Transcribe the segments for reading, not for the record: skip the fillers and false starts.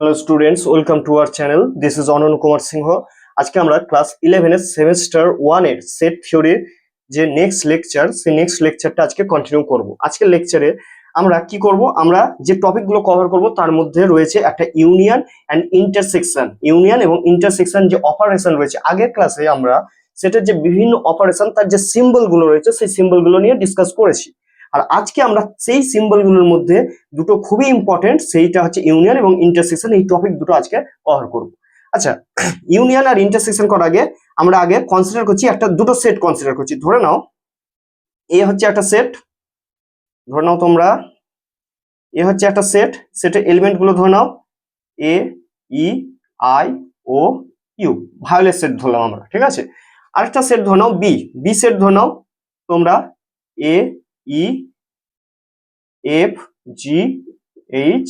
Hello students, welcome to our channel. This is Anan Kumar Singh. আজকে আমরা class 11 এর সেমিস্টার 1 এর সেট থিওরির যে নেক্সট লেকচার, সেই নেক্সট লেকচারটা আজকে কন্টিনিউ করব। আজকের লেকচারে আমরা কি করব, আমরা যে টপিকগুলো কভার করব তার মধ্যে রয়েছে একটা ইউনিয়ন অ্যান্ড ইন্টারসেকশন। ইউনিয়ন এবং ইন্টারসেকশন যে অপারেশন রয়েছে, আগের ক্লাসে আমরা সেটার যে বিভিন্ন অপারেশন, তার যে সিম্বলগুলো রয়েছে সেই সিম্বলগুলো নিয়ে ডিসকাস করেছি। আর আজকে আমরা সেই সিম্বলগুলোর মধ্যে দুটো খুবই ইম্পর্টেন্ট, সেইটা হচ্ছে ইউনিয়ন এবং ইন্টারসেকশন। এই টপিক দুটো আজকে কভার করব। আচ্ছা, ইউনিয়ন আর ইন্টারসেকশন করার আগে আমরা আগে কনসিডার করছি দুটো সেট কনসিডার করছি। ধরে নাও এ হচ্ছে একটা সেট, ধরে নাও তোমরা এ হচ্ছে একটা সেট, সেটের এলিমেন্ট গুলো ধরে নাও A, E, I, O, U, violet set ধরলাম আমরা, ঠিক আছে। আরেকটা সেট ধরে নাও বি, বি সেট ধরে নাও তোমরা এ, ই, এফ, জি, এইচ,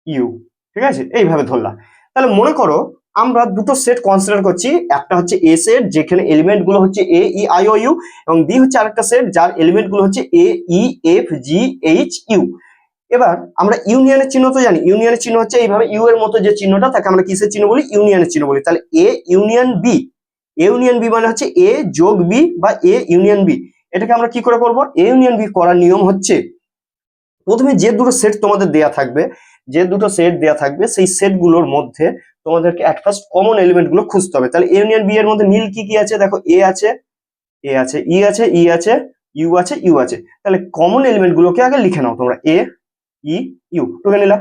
ইউ, ঠিক আছে, এইভাবে ধরলাম। তাহলে মনে করো আমরা দুটো সেট কনসিডার করছি, একটা হচ্ছে এ সেট যেখানে এলিমেন্ট গুলো হচ্ছে এ, ই, আই, ও, ইউ, এবং বি হচ্ছে আরেকটা সেট যার এলিমেন্ট গুলো হচ্ছে এ, ই, এফ, জি, এইচ, ইউ। এবার আমরা ইউনিয়নের চিহ্ন তো জানি, ইউনিয়নের চিহ্ন হচ্ছে এইভাবে, ইউ এর মতো যে চিহ্নটা তাকে আমরা কিসের চিহ্ন বলি? ইউনিয়নের চিহ্ন বলি। তাহলে A union B, A union B মানে হচ্ছে এ যোগ বি বা এ ইউনিয়ন বি। এটাকে আমরা কি করে করবো? এ ইউনিয়ন বি করার নিয়ম হচ্ছে, প্রথমে যে দুটো সেট তোমাদের দেয়া থাকবে, যে দুটো সেট দেয়া থাকবে সেই সেটগুলোর মধ্যে তোমাদেরকে এট ফার্স্ট কমন এলিমেন্ট গুলো খুঁজতে হবে। তাহলে এ ইউনিয়ন বি এর মধ্যে মিল কি কি আছে? দেখো এ আছে, এ আছে, ই আছে, ই আছে, ইউ আছে, ইউ আছে। তাহলে কমন এলিমেন্ট গুলোকে আগে লিখে নাও তোমরা, এ, ই, ইউ টুকে নিলাম।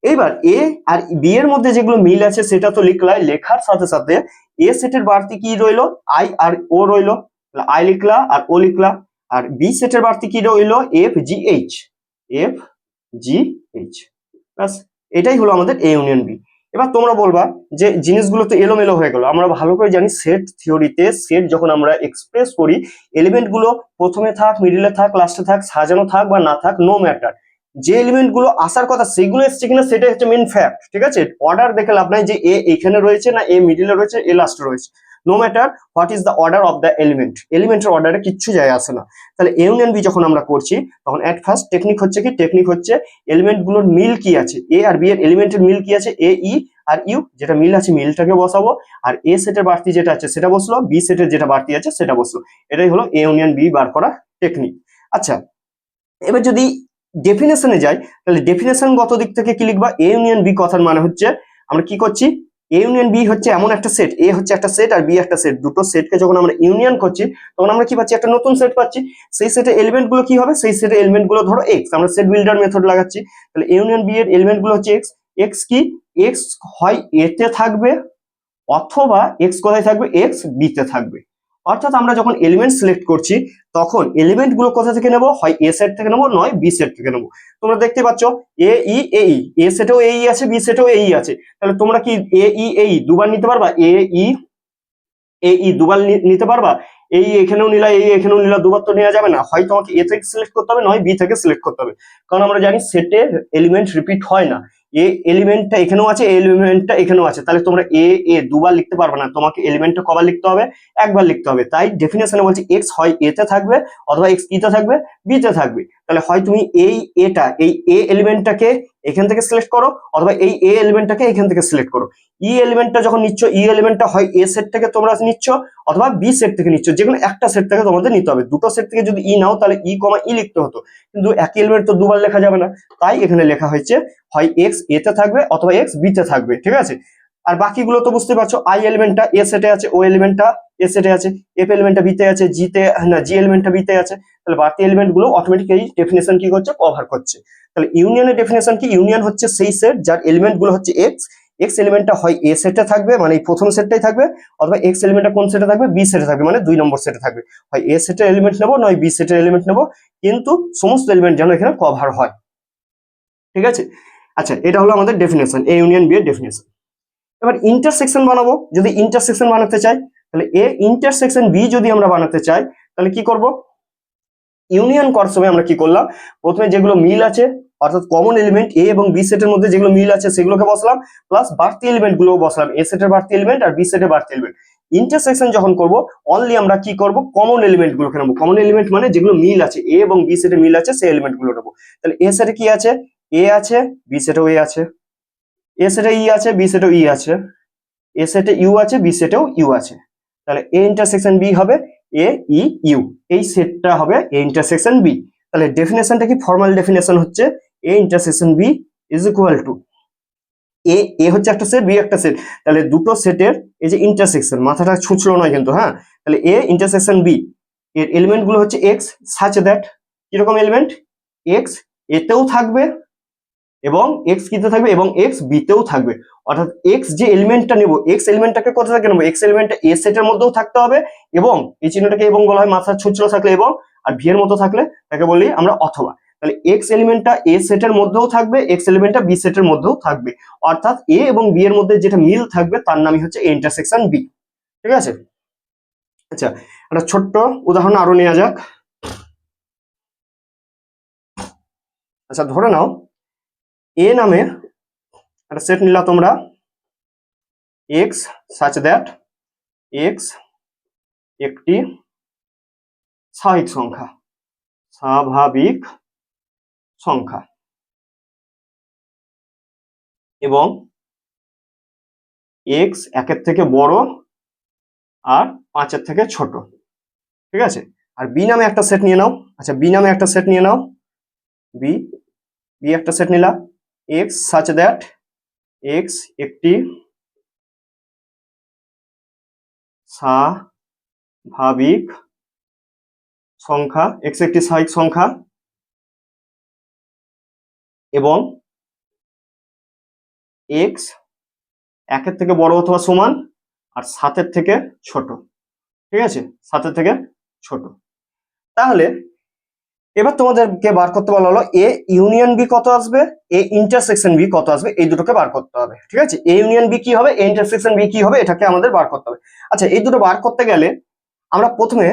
এইবার এ আর বি এর মধ্যে যেগুলো মিল আছে সেটা তো লিখলাই, লেখার সাথে সাথে এ সেটের বাড়তি কি রইলো? আই আর ও রইলো, I লিখলা R O লিখলা। R B সেটের বাড়তি কি রইলো? এফ, জি, এইচ, এফ, জি, এইচ। ব্যাস, এটাই হলো আমাদের এ ইউনিয়ন বি। এবার তোমরা বলবা যে জিনিসগুলো তো এলোমেলো হয়ে গেল। আমরা ভালো করে জানি সেট থিওরিতে সেট যখন আমরা এক্সপ্রেস করি, এলিমেন্ট গুলো প্রথমে থাক, মিডিলে থাক, লাস্টে থাক, সাজানো থাক বা না থাক, নো ম্যাটার, যে এলিমেন্ট গুলো আসার কথা সেগুলো এসছে কিনা সেটাই হচ্ছে মেন ফ্যাক্ট, ঠিক আছে। অর্ডার দেখে লাভ নাই যে এ এখানে রয়েছে না এ মিডিলে রয়েছে এ লাস্টে রয়েছে, no matter what is the order of the element, এলিমেন্টের অর্ডারে কিচ্ছু যায় আসে না। তাহলে এ ইউনিয়ন বি যখন আমরা করছি তখন এট ফার্স্ট টেকনিক হচ্ছে কি? টেকনিক হচ্ছে এলিমেন্ট গুলোর মিল কি আছে, এ আর বি এর এলিমেন্টের মিল কি আছে, এ, ই আর ইউ, যেটা মিল আছে মিলটাকে বসাবো, আর এ সেটের বাড়তি যেটা আছে সেটা বসলো, বি সেটের যেটা বাড়তি আছে সেটা বসলো। এটাই হলো এ ইউনিয়ন বি বার করা টেকনিক। আচ্ছা, এবার যদি ডেফিনেশনে যাই, তাহলে ডেফিনেশন গত দিক থেকে কি লিখবা? এ ইউনিয়ন বি কথার মানে হচ্ছে আমরা কি করছি, এ ইউনিয়ন বি হচ্ছে এমন একটা সেট, এ হচ্ছে একটা সেট আর বি একটা সেট, দুটো সেটকে যখন আমরা ইউনিয়ন করছি তখন আমরা কি পাচ্ছি? একটা নতুন সেট পাচ্ছি। সেই সেটের এলিমেন্ট গুলো কি হবে? সেই সেটের এলিমেন্ট গুলো ধরো এক্স, আমরা সেট বিল্ডার মেথড লাগাচ্ছি। তাহলে এ ইউনিয়ন বি এর এলিমেন্ট গুলো হচ্ছে এক্স। এক্স কি? এক্স হয় এতে থাকবে অথবা এক্স কোথায় থাকবে? এক্স বি তে থাকবে। অর্থাৎ আমরা যখন এলিমেন্ট সিলেক্ট করছি তখন এলিমেন্ট গুলো কোথা থেকে নেবো? হয় এ সেট থেকে নেবো, নয় বি সেট থেকে নেবো। তোমরা দেখতে পাচ্ছ এ, ই, এ, ই, এ সেটেও এ, ই আছে, বি সেটেও এ, ই আছে। তাহলে তোমরা কি এ, ই, এ, ই দুবার নিতে পারবা? এ, ই, এ, ই দুবার নিতে পারবা? এই এখানেও নিলা, এই এখানেও নিলা, দুবার তো নেওয়া যাবে না। হয় তোমাকে এ থেকে সিলেক্ট করতে হবে, নয় বি থেকে সিলেক্ট করতে হবে। কারণ আমরা জানি সেটের এলিমেন্ট রিপিট হয় না, এ এলিমেন্টটা এখানেও আছে, এলিমেন্টটা এখানেও আছে। তাহলে তোমরা এ এ দুবার লিখতে পারবে না, তোমাকে এলিমেন্টটা কবার লিখতে হবে? একবার লিখতে হবে। তাই ডেফিনেশনে বলছি এক্স হয় এ তে থাকবে অথবা এক্স ই তে থাকবে, বি তে থাকবে। তাহলে হয় তুমি এই এটা, এই এ এলিমেন্টটাকে এখান থেকে সিলেক্ট করো অথবা এই এ এলিমেন্টটাকে এখান থেকে সিলেক্ট করো। ই এলিমেন্টটা যখন নিচ্ছ, ই এলিমেন্টটা হয় এ সেট থেকে তোমরা নিচ্ছ অথবা বি সেট থেকে নিচ্ছ, যে কোনো একটা সেট থেকে তোমাদের নিতে হবে। দুটো সেট থেকে যদি ই নাও তাহলে ই কমা ই লিখতে হতো, কিন্তু একই এলিমেন্ট তো দুবার লেখা যাবে না। তাই এখানে লেখা হয়েছে হয় এক্স এ তে থাকবে অথবা এক্স বি তে থাকবে, ঠিক আছে। আর বাকিগুলো তো বুঝতে পারছো, আই এলিমেন্টটা এ সেটে আছে, ও এলিমেন্টটা এ সেটে আছে, এফ এলিমেন্টটা বি তে আছে, জি তে না জি এলিমেন্টটা বি তে আছে। তাহলে বাকি এলিমেন্ট গুলো অটোমেটিক এই ডেফিনেশন কি করছে? কভার করছে। তাহলে ইউনিয়নের ডেফিনেশন কি? ইউনিয়ন হচ্ছে সেই সেট যার এলিমেন্ট গুলো হচ্ছে এক্স, এক্স এলিমেন্টটা হয় এ সেটে থাকবে মানে এই প্রথম সেটটাই থাকবে, অথবা এক্স এলিমেন্টটা কোন সেটে থাকবে? বি সেটে থাকবে মানে 2 নম্বর সেটে থাকবে। হয় এ সেটের এলিমেন্ট নেবো নয় বি সেটের এলিমেন্ট নেবো, কিন্তু সমস্ত এলিমেন্ট যেন এখানে কভার হয়, ঠিক আছে। আচ্ছা, এটা হলো আমাদের ডেফিনেশন, এ ইউনিয়ন বি এর ডেফিনেশন। এবার ইন্টারসেকশন বানাবো। যদি ইন্টারসেকশন বানাতে চাই, তাহলে এ ইন্টারসেকশন বি যদি আমরা বানাতে চাই তাহলে কি করব? ইউনিয়ন করার সময় আমরা কি করলাম? প্রথমে যেগুলো মিল আছে অর্থাৎ কমন এলিমেন্ট এ এবং বি সেটের মধ্যে যেগুলো মিল আছে সেগুলোকে বসলাম, প্লাস বাড়তি এলিমেন্ট গুলো বসলাম, এ সেটের বাড়তি এলিমেন্ট আর বি সেটের বাড়তি এলিমেন্ট। ইন্টারসেকশন যখন করব অনলি আমরা কি করব? কমন এলিমেন্ট গুলোকে নেবো। কমন এলিমেন্ট মানে যেগুলো মিল আছে, এ এবং বি সেটে মিল আছে সেই এলিমেন্ট গুলো নেবো। তাহলে এ সেটে কি আছে? এ আছে, বি সেটেও এ আছে, এ সেটে ই আছে, বি সেটেও ই আছে, এ সেটে ইউ আছে, বি সেটেও ইউ আছে, তাহলে এ ইন্টারসেকশন বি হবে এ ই ইউ, এই সেটটা হবে এ ইন্টারসেকশন বি। তাহলে ডেফিনেশনটা কি, ফর্মাল ডেফিনেশন হচ্ছে A intersection B is equal to A, A হচ্ছে একটা সেট, বি একটা সেট, তাহলে দুটো সেটের এই যে ইন্টারসেকশন, মাথাটা ছুঁচলো নয় কিন্তু, হ্যাঁ, তাহলে এ ইন্টারসেকশন বি এর এলিমেন্ট গুলো হচ্ছে এক্স সাচ দ্যাট, কিরকম এলিমেন্ট, এক্স এতেও থাকবে এবং এক্স কিতে থাকবে এবং এক্স বিতেও থাকবে, অর্থাৎ এক্স যে এলিমেন্টটা নেব, এক্স এলিমেন্টটাকে কোথা থেকে নেবো, এক্স এলিমেন্টটা এ সেটের মধ্যেও থাকতে হবে, এবং এই চিহ্নটাকে এবং বলা হয় মাথা ছুঁচলো থাকলে এবং, আর ভি এর মতো থাকলে তাকে বলি আমরা অথবা। তাহলে এক্স এলিমেন্টটা এ সেটের মধ্যেও থাকবে, এক্স এলিমেন্টটা বি সেটের মধ্যেও থাকবে, অর্থাৎ এ এবং বি এর মধ্যে যেটা মিল থাকবে তার নামই হচ্ছে এ ইন্টারসেকশন বি। ঠিক আছে, আচ্ছা একটা ছোট্ট উদাহরণ আরো নেওয়া যাক। আচ্ছা ধরে নাও এ নামে একটা সেট নিলা তোমরা, এক্স সাচ দ্যাট এক্স একটি স্বাভাবিক সংখ্যা, স্বাভাবিক সংখ্যা, এবং এক্স একের থেকে বড় আর পাঁচের থেকে ছোট। ঠিক আছে, আর বি নামে একটা সেট নিয়ে নাও। আচ্ছা বি নামে একটা সেট নিয়ে নাও, বি, বি একটা সেট নিলা, এক্স সাচ দ্যাট এক্স একটি স্বাভাবিক সংখ্যা, এক্স একটি স্বাভাবিক সংখ্যা, এবং এক্স একের থেকে বড় অথবা সমান আর সাতের থেকে ছোট। ঠিক আছে, সাতের থেকে ছোট। তাহলে এবার তোমাদেরকে বার করতে বলা হলো এ ইউনিয়ন বি কত আসবে, এ ইন্টারসেকশন বি কত আসবে, এই দুটোকে বার করতে হবে। ঠিক আছে, এ ইউনিয়ন বি কি হবে, এ ইন্টারসেকশন বি কি হবে, এটাকে আমাদের বার করতে হবে। আচ্ছা এই দুটো বার করতে গেলে আমরা প্রথমে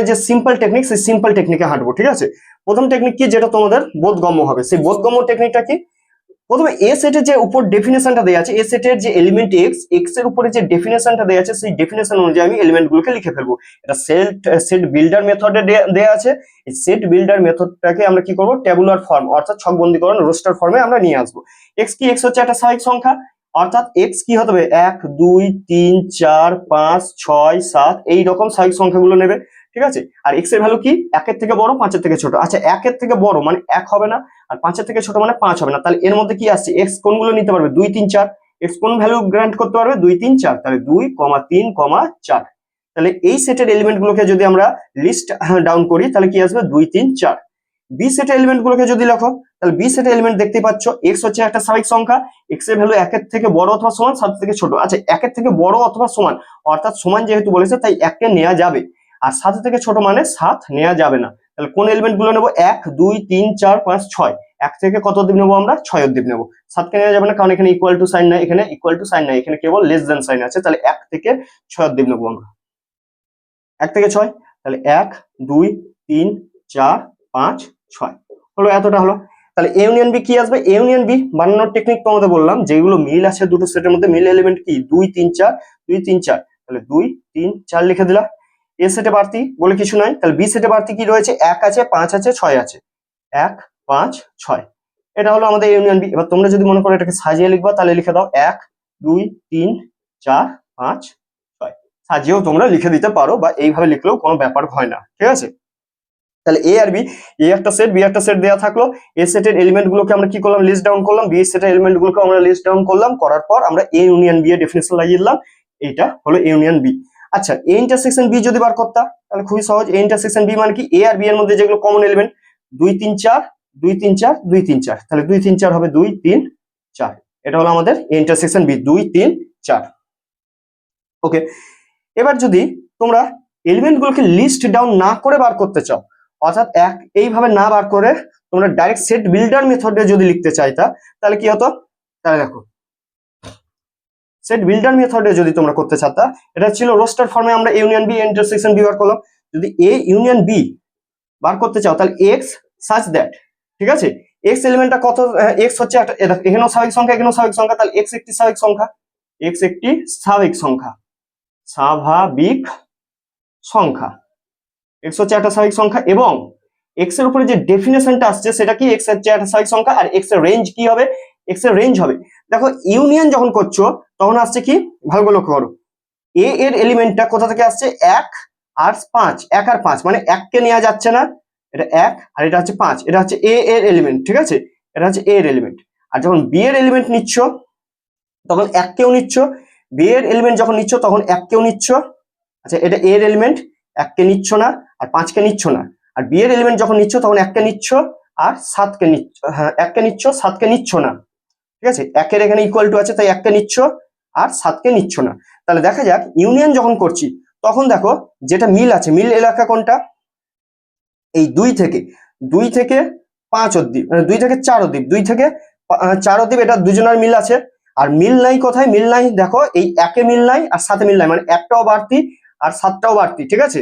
যে সিম্পল টেকনিক, সেই সিম্পল টেকনিকে হাঁটবো। ঠিক আছে, প্রথম টেকনিক কি, যেটা তোমাদের বোধগম্য হবে, সেই বোধগম্য টেকনিকটা কি, প্রথমে এ সেটের যে উপর ডেফিনেশনটা দেওয়া আছে, এ সেটের যে এলিমেন্ট এক্স, এক্স এর উপরে যে ডেফিনেশনটা দেওয়া আছে, সেই ডেফিনেশন অনুযায়ী আমি এলিমেন্ট গুলোকে লিখে ফেলবো। এটা সেট বিল্ডার মেথডে দেওয়া আছে। এই সেট বিল্ডার মেথডটাকে আমরা কি করব, ট্যাবুলার ফর্ম অর্থাৎ ছকবন্দীকরণ রোস্টার ফর্মে আমরা নিয়ে আসবো। এক্স কি, এক্স হচ্ছে একটা স্বাভাবিক সংখ্যা, অর্থাৎ এক্স কি হতে হবে, 1 2 3 4 5 6 7 এই রকম স্বাভাবিক সংখ্যাগুলো নেবে। ঠিক আছে, আর এক্স এর ভ্যালু কি, একের থেকে বড় পাঁচের থেকে ছোট। আচ্ছা একের থেকে বড় মানে 1 হবে না, আর পাঁচের থেকে ছোট মানে 5 হবে না, তাহলে এর মধ্যে কি আসছে, এক্স কোনগুলো নিতে পারবে, 2 3 4, এক্স কোন ভ্যালু গ্রান্ট করতে পারবে, 2 3 4, তাহলে 2 3 4। তাহলে এই সেটের এলিমেন্ট গুলোকে যদি আমরা লিস্ট ডাউন করি তাহলে কি আসবে, 2 3 4। বি সেটের এলিমেন্ট গুলোকে যদি লেখো, তাহলে বি সেটের এলিমেন্ট দেখতে পাচ্ছ, এক্স হচ্ছে একটা স্বাভাবিক সংখ্যা, এক্স এর ভ্যালু একের থেকে বড় অথবা সমান, সাত থেকে ছোট। আচ্ছা একের থেকে বড় অথবা সমান, অর্থাৎ সমান যেহেতু বলেছে তাই এককে নেওয়া যাবে, আর সাত থেকে ছোট মানে 7 নেওয়া যাবে না। তাহলে কোন এলিমেন্ট গুলো নেবো, 1 2 3 4 5 6, এক থেকে কত অবধি নেবো আমরা, 6 অবধি নেবো। 7কে নেওয়া যাবে না, কারণ এখানে ইকুয়াল টু সাইন নাই, এখানে ইকুয়াল টু সাইন নাই, এখানে কেবল লেস দেন সাইন আছে, তাহলে 1 থেকে 6 অবধি নেবো আমরা, 1 থেকে 6, তাহলে 1 2 3 4 5 6 হলো, এতটা হলো। তাহলে এ ইউনিয়ন বি কি আসবে, এ ইউনিয়ন বি বানানোর টেকনিক তোমাদের বললাম, যেগুলো মিল আছে দুটো সেটের মধ্যে, মিল এলিমেন্ট কি 2 3 4 2 3 4, তাহলে 2 3 4 লিখে দিলা। এ সেটে বাড়তি বলে কিছু নাই, তাহলে বি সেটে বাড়তি কি রয়েছে, 1 আছে 5 আছে 6 আছে, 1 5 6, এটা হলো আমাদের ইউনিয়ন বি। এবার তোমরা যদি মনে করো এটাকে সাজিয়ে লিখবা, তাহলে লিখে দাও 1 2 3 4 5 6, সাজিয়েও তোমরা লিখে দিতে পারো, বা এইভাবে লিখলেও কোনো ব্যাপার হয় না। ঠিক আছে, তাহলে এ আর বি, এ একটা সেট বি একটা সেট দেওয়া থাকলো, এ সেটের এলিমেন্ট গুলোকে আমরা কি করলাম, লিস্ট ডাউন করলাম, বি সেটের এলিমেন্ট গুলোকে আমরা লিস্ট ডাউন করলাম, করার পর আমরা এ ইউনিয়ন বি এর ডেফিনেশন লাগিয়ে দিলাম, এইটা হলো এ ইউনিয়ন বি। আচ্ছা এ ইন্টারসেকশন বি যদি বার করতা, তাহলে খুবই সহজ, এ ইন্টারসেকশন বি মানে কি, এ আর বি এর মধ্যে যেগুলো কমন এলিমেন্ট, 2 3 4 2 3 4 2 3 4, তাহলে 2 3 4 হবে 2 3 4, এটা হলো আমাদের এ ইন্টারসেকশন বি 2 3 4। ওকে, এবার যদি তোমরা এলিমেন্ট গুলোকে লিস্ট ডাউন না করে বার করতে চাও, অর্থাৎ এইভাবে না বার করে তোমরা ডাইরেক্ট সেট বিল্ডার মেথডে যদি লিখতে চাইতা, তাহলে কি হতো, তাহলে দেখো সেট বিল্ডার মেথডে যদি তোমরা করতে চাইতা, এটা ছিল রোস্টার ফর্মে, আমরা union B intersection B bar করলাম। যদি এ ইউনিয়ন বি বার করতে চাও তাহলে এক্স সাচ দ্যাট, ঠিক আছে, এক্স এলিমেন্টটা কত, এক্স হচ্ছে একটা, এখানেও স্বাভাবিক সংখ্যা এখানেও স্বাভাবিক সংখ্যা, তাহলে এক্স একটি স্বাভাবিক সংখ্যা, এক্স একটি স্বাভাবিক সংখ্যা, স্বাভাবিক সংখ্যা, এক্স হচ্ছে একটা স্বাভাবিক সংখ্যা, এবং এক্স এর উপরে যে ডেফিনেশনটা আসছে সেটা কি, এক্স হচ্ছে একটা স্বাভাবিক সংখ্যা, আর এক্স এর রেঞ্জ কি হবে, এক্স এর রেঞ্জ হবে। দেখো ইউনিয়ন যখন করছো তখন আসছে কি, ভালো করে লক্ষ্য করো, এ এর এলিমেন্টটা কোথা থেকে আসছে, 1 আর 5, 1 আর 5 মানে 1 কে নেওয়া যাচ্ছে না, এটা 1 আর এটা হচ্ছে 5, এটা হচ্ছে এ এর এলিমেন্ট, ঠিক আছে, এটা হচ্ছে এ এর এলিমেন্ট। আর যখন বি এর এলিমেন্ট নিচ্ছ তখন 1 কেও নিচ্ছ, বি এর এলিমেন্ট যখন নিচ্ছ তখন 1 কেও নিচ্ছ, আচ্ছা এটা এ এর এলিমেন্ট, 1 কে নিচ্ছ না আর 5 কে নিচ্ছ না। আর বি এর এলিমেন্ট যখন নিচ্ছ তখন 1 কে নিচ্ছ আর 7 কে নিচ্ছ, হ্যাঁ 1 কে নিচ্ছ 7 কে নিচ্ছ না, ঠিক আছে, 1 এর এখানে ইকুয়াল টু আছে তাই 1 কে নিচ্ছ আর 7 কে নিচ্ছ না। তাহলে দেখা যাক ইউনিয়ন যখন করছি তখন দেখো যেটা মিল আছে, মিল এলাকা কোনটা, এই 2 থেকে 5 অবধি, 2 থেকে 4 অবধি, 2 থেকে 4 অবধি এটা দুজনের মিল আছে। আর মিল নাই কোথায়, মিল নাই দেখো এই 1 এ মিল নাই আর 7 এ মিল নাই, মানে 1টাও বাড়তি আর 7টাও বাড়তি, ঠিক আছে।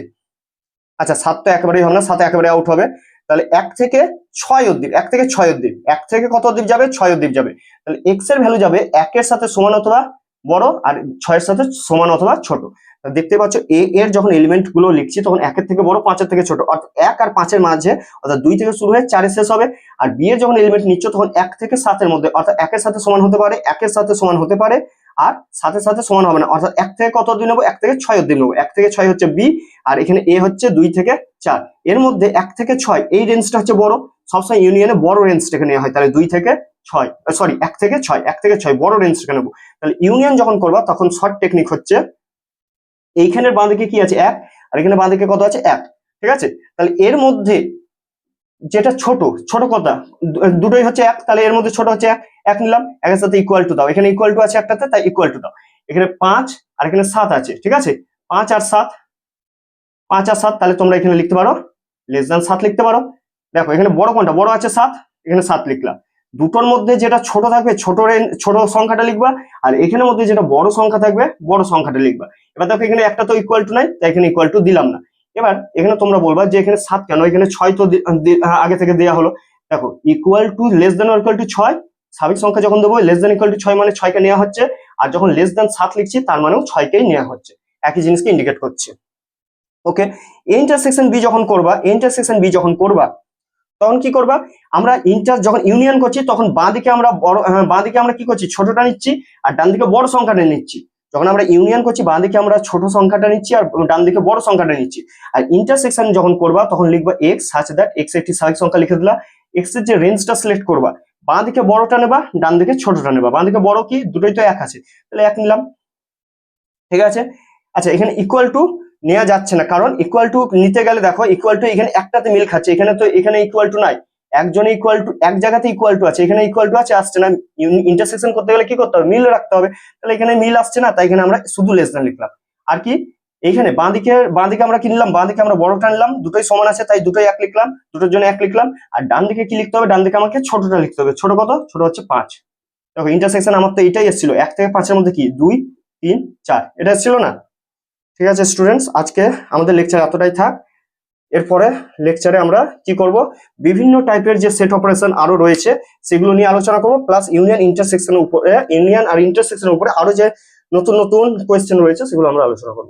আচ্ছা 7 তো একেবারেই হবে না, 7 একেবারে আউট হবে। তাহলে 1 থেকে 6 অবধি, 1 থেকে 6 অবধি, 1 থেকে কত অবধি যাবে, 6 অবধি যাবে। তাহলে এক্স এর ভ্যালু যাবে 1 এর সাথে সমান অথবা বড় আর 6 এর সাথে সমান অথবা ছোট। দেখতে পাচ্ছ এ এর যখন এলিমেন্ট গুলো লিখছি তখন 1 এর থেকে বড়, 5 এর থেকে ছোট, অর্থাৎ 1 আর 5 এর মাঝে, অর্থাৎ 2 থেকে শুরু হয়ে 4 এ শেষ হবে। আর বি এর যখন এলিমেন্ট নিচ্ছ তখন 1 থেকে 7 এর মধ্যে, অর্থাৎ 1 এর সাথে সমান হতে পারে, 1 এর সাথে সমান হতে পারে আর 7 এর সাথে সমান হবে না, অর্থাৎ 1 থেকে কত অবধি নেবো, 1 থেকে 6 অবধি নেবো। 1 থেকে 6 হচ্ছে বি আর এখানে এ হচ্ছে 2 থেকে 4, এর মধ্যে 1 থেকে 6 এই রেঞ্জটা হচ্ছে বড়, সবসময় ইউনিয়নে বড় রেঞ্জটাকে নেওয়া হয়। তাহলে 2 থেকে 6, সরি 1 থেকে 6, 1 থেকে 6 বড় রেঞ্জটাকে নেবো। তাহলে ইউনিয়ন যখন করবা তখন শর্ট টেকনিক হচ্ছে এইখানের বাঁ দিকে কি আছে 1 আর এখানে বাঁ দিকে কত আছে 1, ঠিক আছে। তাহলে এর মধ্যে যেটা ছোট, ছোট কথা দুটোই হচ্ছে 1, তাহলে এর মধ্যে ছোট হচ্ছে 1 নিলাম, 1 এর সাথে ইকুয়াল টু দাও, এখানে ইকুয়াল টু আছে একটাতে তাই ইকুয়াল টু দাও। এখানে 5 আর এখানে 7 আছে, ঠিক আছে, 5 আর 7, 5 আর 7, তাহলে তোমরা এখানে লিখতে পারো লেস দ্যান 7 লিখতে পারো। দেখো এখানে বড় কোনটা, বড় আছে 7, এখানে 7 লিখলাম। দুটোর মধ্যে যেটা ছোট থাকবে ছোট সংখ্যাটা লিখবা, আর এখানের মধ্যে যেটা বড় সংখ্যা থাকবে বড় সংখ্যাটা লিখবা। এবার দেখো এখানে একটা তো ইকুয়াল টু নাই তাই এখানে ইকুয়াল টু দিলাম না। এবার এখানে তোমরা বলবা যে এখানে 7 কেন, এখানে 6 তো আগে থেকে দেওয়া হলো। দেখো equal to less than or equal to 6, স্বাভাবিক সংখ্যা যখন দেবো লেস দ্যান ইকুয়াল টু 6 মানে 6 কে নেওয়া হচ্ছে, আর যখন লেস দ্যান 7 লিখছি তার মানেও 6 কেই নেওয়া হচ্ছে, একই জিনিসকে ইন্ডিকেট করছে। ওকে, ইন্টারসেকশন বি যখন করবা তখন কি করবা, আমরা যখন ইউনিয়ন করছি তখন বাঁদিকে আমরা বাঁদিকে আমরা কি করছি, ছোটটা নিচ্ছি আর ডান দিকে বড় সংখ্যাটা নিচ্ছি। যখন আমরা ইউনিয়ন করছি বাঁদিকে আমরা ছোট সংখ্যাটা নিচ্ছি আর ডান দিকে বড় সংখ্যাটা নিচ্ছি। আর ইন্টারসেকশন যখন করবা তখন লিখবা এক্স সাচ দ্যাট এক্স একটি স্বাভাবিক সংখ্যা লিখে দিলা, এক্স এর যে রেঞ্জটা সিলেক্ট করবা, বাঁদিকে বড়টা নেবা ডান দিকে ছোটটা নেবা, বাঁদিকে বড় কি দুটোই তো 1 আছে তাহলে 1 নিলাম, ঠিক আছে। আচ্ছা এখানে ইকুয়াল টু নেওয়া যাচ্ছে না, কারণ ইকুয়াল টু নিতে গেলে দেখো ইকুয়াল টু এখানে একটাতে মিল খাচ্ছে, এখানে তো এখানে ইকুয়াল টু নাই, একজনে ইকুয়াল টু এক জায়গাতে ইকুয়াল টু আছে, এখানে ইকুয়াল টু আছে আসছে না, ইন্টারসেকশন করতে গেলে কি করতে হবে, মিল রাখতে হবে। তাহলে এখানে মিল আসছে না তাই এখানে আমরা শুধু লেস দ্যান লিখলাম। আর কি এইখানে বাঁদিকে আমরা কি নিলাম, বাঁদিকে আমরা বড়টা নিলাম, দুটোই সমান আছে তাই দুটোই 1 লিখলাম, দুটোর জন্য 1 লিখলাম। আর ডান দিকে কি লিখতে হবে, ডান দিকে আমাকে ছোটটা লিখতে হবে, ছোট কত, ছোট হচ্ছে 5। দেখো ইন্টারসেকশন আমার তো এটাই এসেছিল, 1 থেকে 5 এর মধ্যে কি 2 3 4 এটা ছিল না। ঠিক আছে স্টুডেন্টস, আজকে আমাদের লেকচার এতটাই থাক। এরপরে লেকচারে আমরা কি করব, বিভিন্ন টাইপের যে সেট অপারেশন আরো রয়েছে সেগুলো নিয়ে আলোচনা করব, প্লাস ইউনিয়ন আর ইন্টারসেকশনের উপরে আরো যে নতুন নতুন কোয়েশ্চেন রয়েছে সেগুলো আমরা আলোচনা করব।